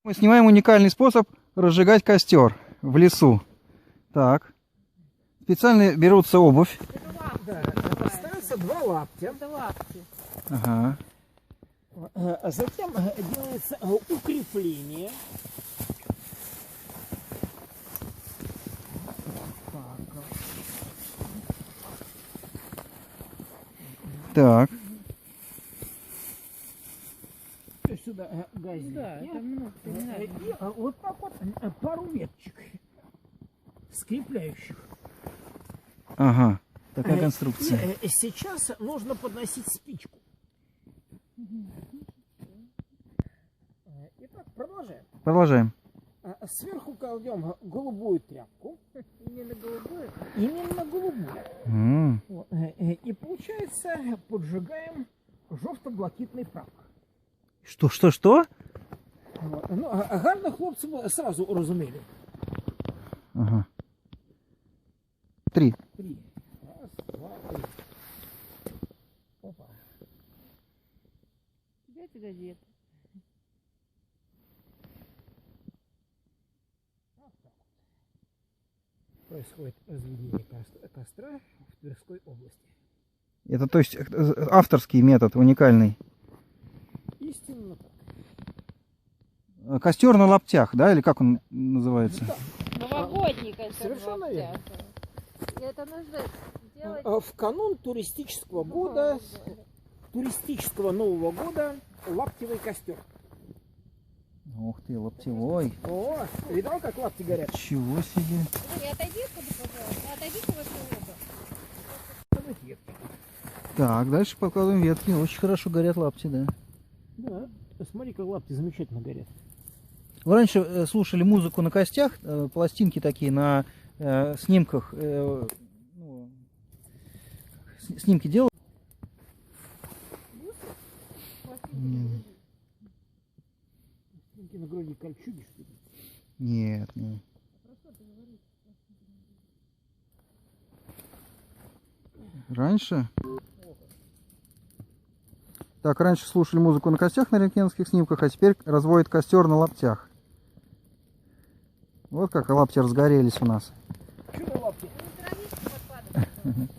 Мы снимаем уникальный способ разжигать костер в лесу. Так. Специально берутся обувь. Да, ставятся два лаптя. Ага. Затем делается укрепление. Так. Сюда газик. Да, это много. И вот так вот пару веточек скрепляющих. Ага. Такая конструкция. И сейчас нужно подносить спичку. Итак, продолжаем. Продолжаем. Сверху кладем голубую тряпку. Именно голубое. Именно голубую. Вот. И получается, поджигаем жовто-блакитный прапор. Что? Вот. Ну, гарно хлопці сразу розуміли. Ага. 3. 3. Раз, два, три. Опа. Дайте газету. Вот так вот. Происходит разведение костра в Тверской области. Это, то есть, авторский метод, уникальный. Истинно так. Костер на лаптях, да? Или как он называется? Новогодний костер. Совершенно верно. Это нужно делать. В канун туристического года, туристического Нового года, лаптевый костер. Ух ты, лаптевой. О, видал, как лапти горят? Чего себе. Ой, отойди оттуда, пожалуйста. Отойдите в эту воду. Так, дальше покладываем ветки. Очень хорошо горят лапти, да. Да, смотри, как лапти замечательно горят. Вы раньше слушали музыку на костях, пластинки такие на снимках, ну, снимки делали? На груди кольчуги, что ли? Нет. Раньше? Так, раньше слушали музыку на костях на рентгеновских снимках, а теперь разводят костер на лаптях. Вот как лапти разгорелись у нас. Чудо лапти. Травичка подпадает.